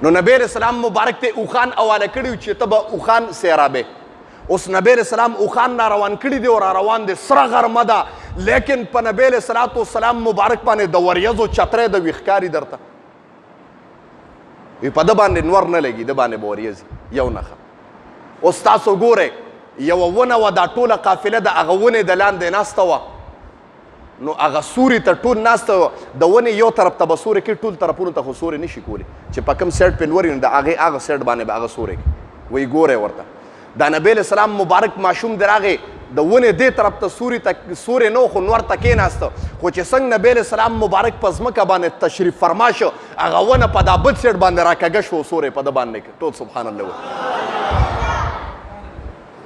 نو نبی علیہ السلام مبارک ته اوخان حواله کړي چې ته به اوخان سیرابې. اوس نبی علیہ السلام اوخان را روان کړي دي او را روان دي، سره غرمه ده، لیکن په نبی علیہ السلام مبارک باندې د وریځو چترۍ د وي ښکاري درته. وی په ده باندې نور نه لګي، ده باندې به وریځي یو نښه. اوس تاسو ګورئ یوه ونه وه، دا ټوله قافله د هغه ونې د لاندې ناسته وه، نو هغه سوري ته ټول ناسته وه. د ونې یو طرف ته به سوري کوي، ټول طرفونو ته خو سوري نشي کولی، چې په کوم سایډ پې لور وي نو د هغې هغه سایډ باندې به هغه سوري کوي. وایي ګورئ ورته دا نبی علیہ السلام مبارک ماشوم دی راغی د ونې دې طرف ته سوري نه خو نور ته کېناسته، خو چې څنګه نبی علیہ السلام مبارک په ځمکه باندې تشریف فرما شو، هغه ونه په دا بل سایډ باندې راکږه شو، سوری په ده باندې ټول سبحان الله وایي.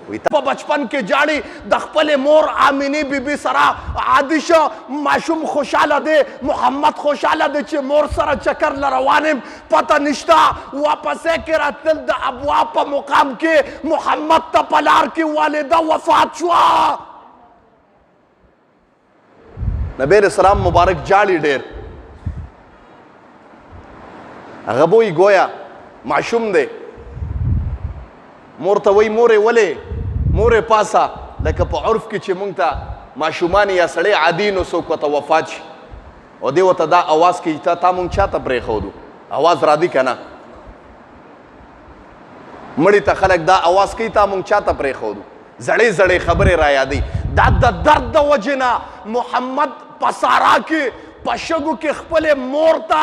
په بچپن کې جاړي د خپلې مور آمینې بیبي سره عادي شه، ماشوم خوشحاله دی، محمد خوشحاله دی چې مور سره چکر له روان یم، پته نشته واپسې کې راتلل د ابوا په مقام کې محمد ته په لار کې والده وفات شوه. نبی علیہ السلام مبارک جاړي ډېر، هغه به وایي ګویا ماشوم دی، مور ته وایي مورې ولې مورې پاسه، لکه په عرف کې چې مونږ ته ماشومان یا سړی عادي نو څوک ورته وفات شي او دی ورته دا اواز کوي تا مونږ چاته پرېښودو، اواز راځي که نه؟ مړي ته خلک دا اواز کوي تا مونږ چاته پرېښودو، زړې زړې خبرې را یادوي. دا د درد د وجې نه محمد په سارا کې په شګو کې خپلې مور ته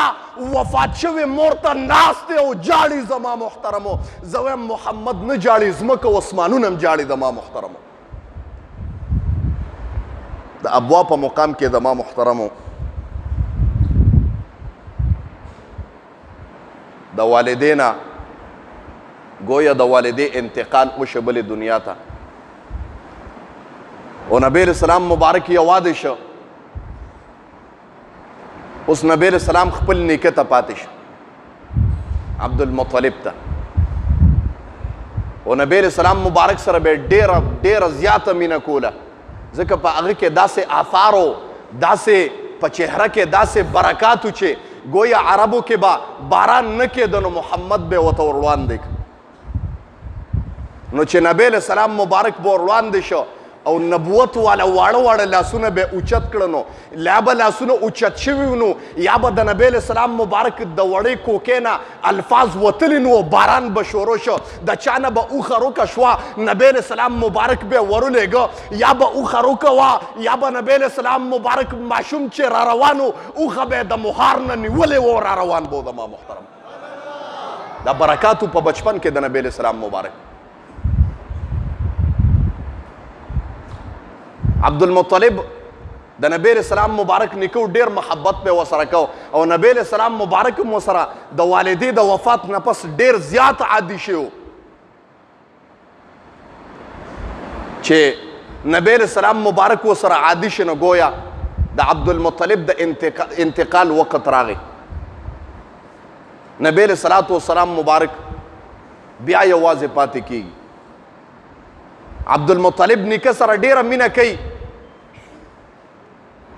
وفات شوې مور ته ناست دی او جاړي زما محترمو. زه وایم محمد نه جاړي، ځمکه او اسمانونه هم جاړي زما محترمو. د ابوا په مقام کې زما محترمو د والدې نه گویا د والدې انتقال وشو بلې دنیا ته، او نبی علیہ السلام مبارک یې واده شو. اوس نبی علیہ السلام خپل نیکه ته پاتې شو، عبدالمطلب ته، او نبی علیہ السلام مبارک سره به ډېره زیاته مینه کوله، ځکه په هغه کې داسې آثارو، داسې په چهره کې داسې برکاتو چې گویا عربو کې به باران نه کېده نو محمد به ورته ور وړاندې نو چې نبی علیہ السلام مبارک به ور وړاندې شو او نبوت والا واړه واړه لاسونه به اوچت کړه، نو لا به لاسونه اوچت شوي نو یا به د نبی علیہ السلام مبارک د وړې کوکې نه الفاظ وتلي نو باران به شروع شو، د چا نه به اوښه روکه شوه نبی علیہ السلام مبارک به ورولېږه، یا به اوښه روکه وه یا به نبی علیہ السلام مبارک ماشوم چې را روان و اوښه به یې د مهار نه نیولې و را روان به و زما محترم. دا برکاتو په بچپن کې د نبی علیہ السلام مبارک. عبدالمطلب د نبی علیہ السلام مبارک نیکو ډېر محبت به ورسره کو، او نبی علیہ السلام مبارک هم ورسره د والدې د وفات نه پس ډېر زیات عادي شوی و چې نبی علیہ السلام مبارک ورسره عادي شي نو ګویا د عبدالمطلب د انتقال وخت راغی. نبی علیہ السلام مبارک بیا یوازې پاتې کیږي. عبدالمطلب نیکه سره ډېره مینه کوي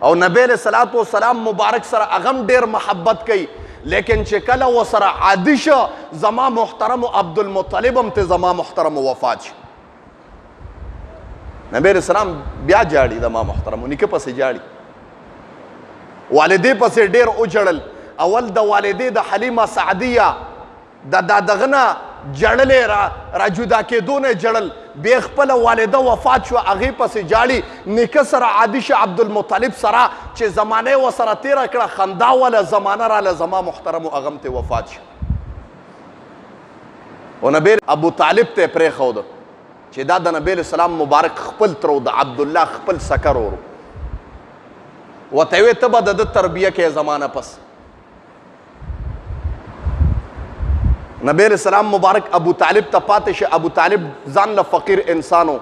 او نبی علیہ السلام مبارک سره هغه هم ډېر محبت کوي، لیکن چې کله ورسره عادي شه زما محترمو عبدالمطلب هم ته زما محترمو وفات شي. نبی علیہ السلام بیا جاړي زما محترمو، نیکه پسې جاړي، والدې پسې ډېر وجړل. اول د والدې د حلیمه سعدیه دغه نه جړلې را جدا کېدو نه جړل، بیا خپله والده وفات شوه هغې پسې جاړي. نیکه سره عادي شه عبدالمطلب سره چې زمانه یې ورسره تېره کړه، خندا وله زمانه راله زما محترمو هغه هم ته وفات شو. او نبی ابو طالب ته یې پرېښوده چې دا د نبی علیہ السلام مبارک خپل تر د عبدالله خپل سکر ورو، ورته یې ویې ته به د ده تربیه کوې زمانه پس. نبی علیہ السلام مبارک ابو طالب ته پاتې شه. ابو طالب ځان له فقیر انسان و،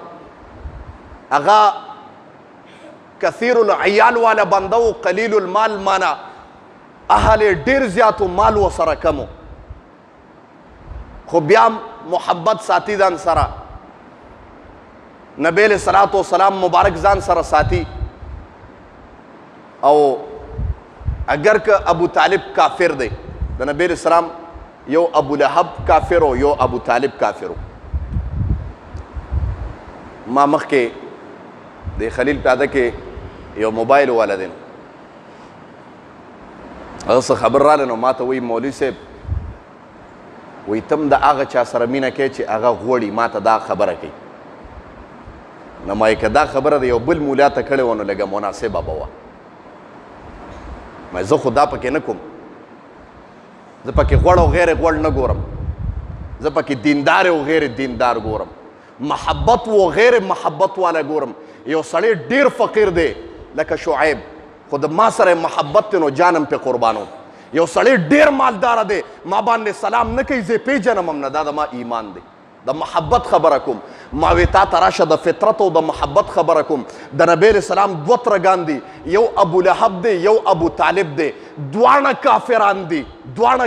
هغه کثیر العیال والا بنده و، قلیل المال مانا اهل ډېر زیاتو مال ورسره کم و، خو بیا محبت ساتي ځان سره. نبی علیہ السلام مبارک ځان سره ساتي، او اگر که ابو طالب کافر دی د نبی علیہ السلام یو ابو لهب کافر و یو ابو طالب کافر و ما مخکې د خلیل پیاده کې یو موبایل والا دی هغه څه خبر راغله نو ما ته وایي مولوي صاحب وایي تم د هغه چا سره مینه کوې چې هغه غواړي ما ته دا خبره کوي نو ما یې که دا خبره د یو بل مولا ته کړې وه نو لږه مناسبه به وه زه خو دا پکې نه کوم زه پکې غوړ او غیر غوړ نه ګورم زه پکې دیندار او غیر دیندار ګورم محبت و غیر محبت والا ګورم یو سړی ډیر فقیر دی لکه شعیب خو د ما سره محبت دی نو جانم پې قربانوم یو سړی ډیر مالداره دی ما باندې سلام نه کوي زه پیژنم هم نه دا د ما ایمان دی د محبت خبره کوم ما وی تا ته راشه د فطرت او د محبت خبره کوم د نبی علیه السلام دوه ترګان دي یو ابو لهب دی یو ابو طالب دی دواړه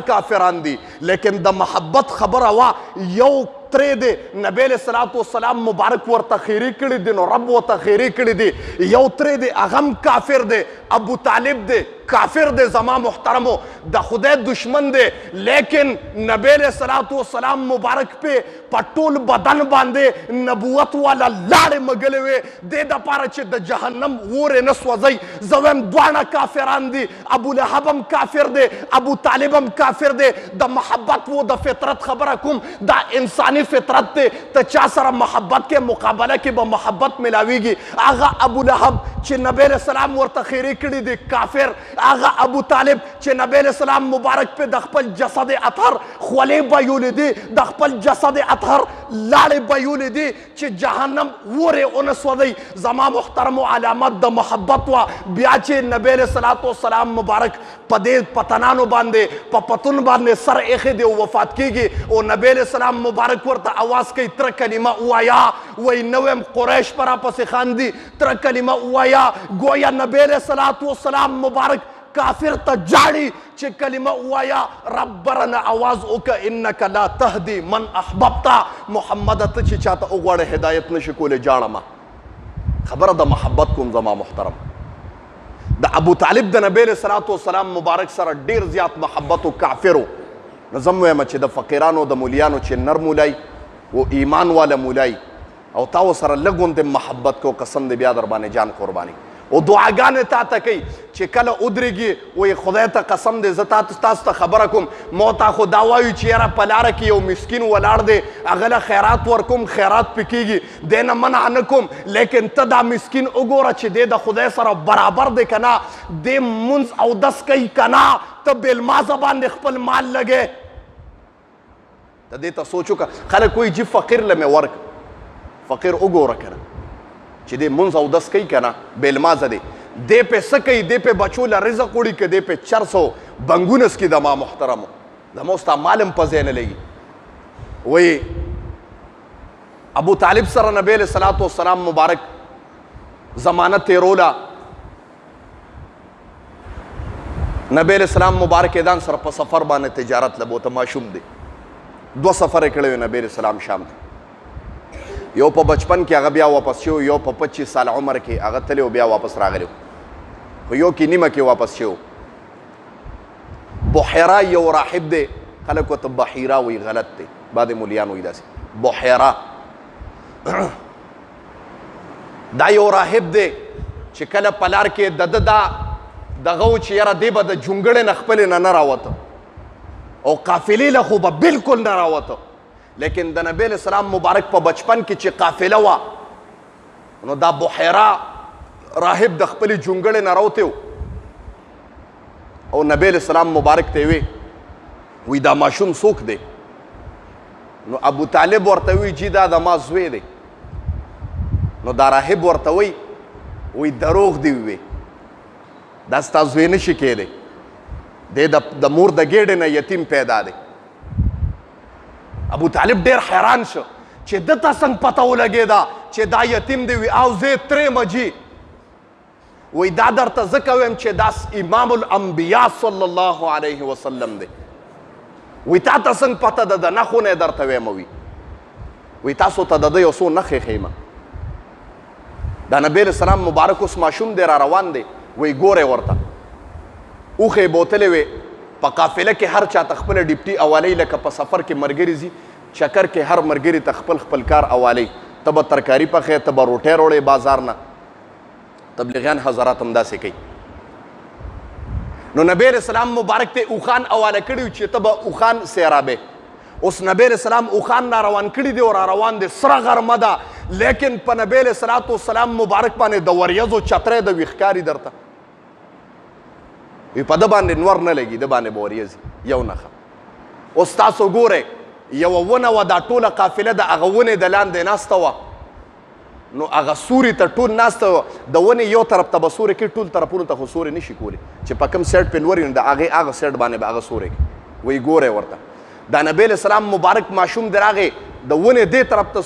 کافران دي لیکن د محبت خبره وا یو ترې دی نبی علیه السلام مبارک ورته خیري کړي دي نو رب ورته خیري کړي دي یو ترې دی هغه هم کافر دی ابو طالب دی کافر دی زما محترمو د خدای دشمن دی لیکن نبی علیه السلام مبارک په ټول بدن باندې نبوت والا لاړې مږلې وې دې دپاره چې د جهنم اورې نه سوځئ زه وایم دواړه کافران دي ابو لهب هم کافر دی ابو طالب هم کافر دی د محبت و د فطرت خبره کوم دا انساني فطرت دی ته چا سره محبت کې مقابله کې به محبت ملاویږي هغه ابو لهب چې نبی علیه السلام ورته خیرې کړي دي کافر هغه ابو طالب چې نبی علیه السلام مبارک په د خپل جسد اطهر خولې بایولې دي د خپل جسد اطهر لاړې بایولې دي چې جهنم اورې ونه سوځئ زما محترمو علامت د محبت وه بیا چې نبی علیه السلام مبارک په دې پتنانو باندې په پتون باندې سر ایښی دی او وفات کیږي او نبی علیه السلام مبارک ورته آواز کوي تره کلمه ووایه وایي نه ویم قریش به راپسې خاندي تره کلمه ووایه گویا نبی علیه السلام مبارک کافر ته جاړي چې کلمه ووایه رب برنه آواز وکړه انک لا تهدي من احببته محمده ته چې چاته وغواړې هدایت نشي کولی جاړمه خبره د محبت کوم زما محترم د ابو طالب د نبی علیه السلام مبارک سره ډیر زیات محبت و کافر و نو زه م وایم چې د فقیرانو د مولیانو چې نر مولای و ایمان والا مولای او تا ورسره لږ غوندې محبت کو قسم دې بیا در باندې جان قرباني او دعاګانې تا ته کوي چې کله ودرېږي وایي خدای ته قسم دی زه تاسو ته خبره کوم ما تا خو دا وایو چې یاره په لاره کې یو مسکین ولاړ دی هغه له خیرات ورکوم خیرات پې کېږي دی نه منع نه کوم لیکن ته دا مسکین وګوره چې دی د خدای سره برابر دی که نه دی مونځ اودس کوي که نه ته بېلمازه باندې خپل مال لګې ته دې ته سوچ وکړه خلک وایي جي فقیر له مې ورک فقیر وګوره که نه چې دی مونځ اودس کوي که نه بېلمازه دی دی پې څه کوي دی پې بچو له رزق وړي که دی پې چرس او بنګونه څکي زما محترمو زما ستا مال هم په ځای نه لګي وایي ابو طالب سره نبی علیه السلام مبارک زمانه تیروله نبی علیه السلام مبارک ځان سره په سفر باندې تجارت لبوته ماشوم دی 2 سفر یې کړی وی نبی علیه السلام شام ته یو په بچپن کې هغه بیا واپس شو یو په 25 سال عمر کې هغه تللی او بیا واپس راغلی خو یو کې نیمه کې واپس شو بحیرا یو راهب دی خلک ورته بحیرا وایي غلط دی بعد مولیان وایي داسې بحیرا دا یو راهب دی چې کله په لار کې د ده دا دغه و چې یاره دی به د جونګړې نه خپلې نه راوته او قافلې له خو به بلکل نه راوته لیکن د نبی علیه السلام مبارک په بچپن کې چې قافله وه نو دا بحیرا راهب د خپلې جونګړې نه راوتی و او نبی علیه السلام مبارک ته یې وی دا ماشوم څوک دی نو ابو طالب ورته وی جی دا د ما زوی دی نو دا راهب ورته وی دروغ دی وی دا ستا زوی نشي کېدی دی د مور د ګېډې نه یتیم پیدا دی ابو طالب ډیر حیران شو چې دته څنګه پته ولګېده چې دا یتیم دی وي او زه ترې مجي وی دا درته ځکه ویم چې دا امام الانبیا صلی الله علیه وسلم دی وی تا ته څنګه پته ده د نښو نه یې درته ویم وی تاسو ته د ده یو څو نښې ښیم دا نبی علیه السلام مبارک اوس ماشوم دی را روان دی وی ګورئ ورته اوښې یې بوتلې وې په قافله کې هر چا ته خپله ډیپټي اوالی لکه په سفر کې ملګري ځي چکر کې هر ملګري ته خپل کار اوالی ته به ترکاري پخې ته به روټۍ راوړې بازار نه تبلیغیان حضرات هم داسې کوي نو نبی علیہ السلام مبارک ته اوخان اواله کړي چې ته به اوخان سیرابې اوس نبی علیہ السلام اوخان را روان کړي دي او را روان دي سره غرمه ده لیکن په نبی علیہ السلام مبارک باندې د وریځو چترۍ د ویښ ښکاري درته وي په ده باندې نور نه لګي ده باندې به وریځي یو نښه اوس تاسو ګورئ یوه ونه وه دا ټوله قافله د هغه ونې د لاندې ناسته وه نو هغه سوري ته ټول ناسته وه د ونې یو طرف ته به سوري کوي ټول طرفونو ته خو سوري نشي کولی چې په کوم سیډ پې لور وي نو د هغې هغه سیډ باندې به هغه سوري کوي وایي ګورئ ورته دا نبی علیہ السلام مبارک ماشوم د راغې د ونې دې طرف ته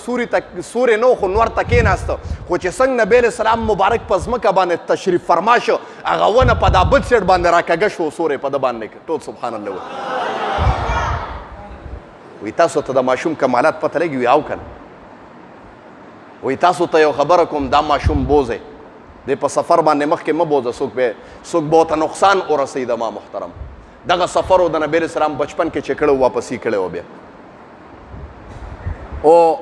سوري نه خو نور ته کېناسته خو چې څنګه نبی علیہ السلام مبارک په ځمکه باندې تشریف فرما شو هغه ونه په دا بل سیډ باندې راکږه شو سوري په ده باندې ټول سبحان الله وي تاسو ته د ماشوم کمالات پته لګي وي او که نه وی تاسو ته یو خبره کوم دا ماشوم بوزئ دی په سفر باندې مخکې مه بوزه څوک به ورته نقصان ورسوي د ما محترم دغه سفر و د نبی علیہ السلام بچپن کې چې کړی و واپسي کړی و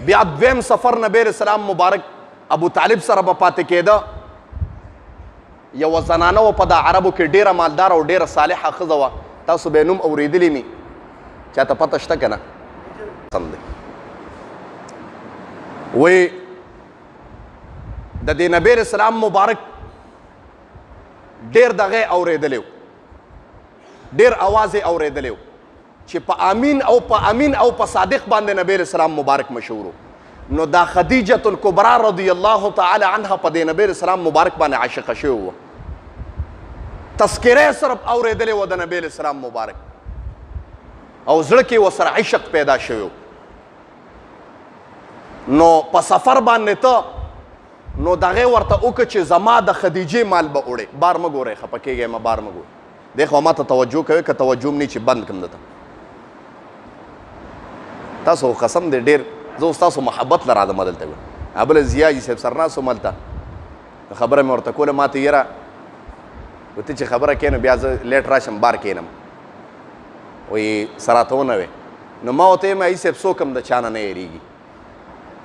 بیا دویم سفر نبی علیہ السلام مبارک ابو طالب سره به پاتې کېده یوه زنانه وه په دا عربو کې ډېره مالداره او ډېره صالحه ښځه وه تاسو به یې نوم اورېدلی مي چاته پته شته که نه وی د دې نبی علیہ السلام مبارک ډېر دغه اورېدلی ډېر اواز یې اورېدلی چې په امین او په صادق باندې نبی علیہ السلام مبارک مشهور نو دا خدیجة الکبرا رضی الله تعالی عنها په دې نبی علیہ السلام مبارک باندې عاشقه شوې وه تذکره صرف اورېدلی وه د نبی علیہ السلام مبارک او زړه کې ورسره عشق پیدا شوی نو په سفر باندې ته نو دغه ورته وکړه چې زما د خدیجې مال به وړې بار مه ګورئ خفه کېږئ مه بار مه ګورئ دی خو ما ته توجه کوئ که توجه هم نه چې بند کړم درته تاسو قسم دی ډېر زه اوس تاسو محبت له راځم دلته بله ضیاجي صاحب سره ناست وم هلته خبره مې ورته کوله ما ته یاره ته چې خبره کوې نو بیا زه لیټ راشم بار کښېنم وایي سراته ونوې نو ما ورته یم صاحب څوک هم د چا نه نه یېرېږي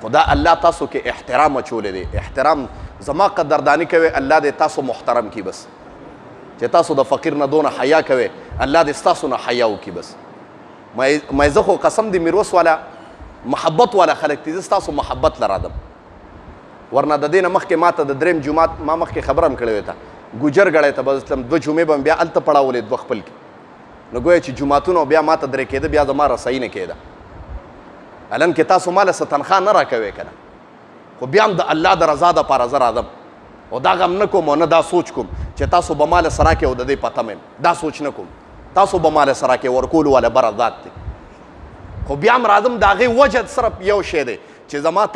خدا الله تاسو کې احترام اچولی دی احترام زما قدردانی کوي الله دې تاسو محترم کی بس چې تاسو د فقیر نه دونه حیا کوي الله دې ستاسو نه حیا وکړي بس ما زه خو قسم دی میروس والا محبت والا خلک دي زه ستاسو محبت لره راځم ورنه د دې نه مخکې ما ته د درېیم جومات ما مخکې خبره هم کړې وې ته ګوجر ګړی ته به تلم دوه جمعې به م بیا هلته پړاولې دوه خپل کې نو ګویا چې جوماتونه بیا ما ته درې کېده بیا زما رسایي نه کېده الان کې تاسو ماله څه تنخوا نه راکوئ که نه خو بیا هم د الله د رضا دپاره زه راځم او دا غم نه کوم او نه دا سوچ کوم چې تاسو به ماله سره راکئ او د دې پته مې دا سوچ نه کوم تاسو به ماله سره راکئ ورکولو والا بره ذات دی خو بیا هم راځم د هغې وجه صرف یو شی دی چې زما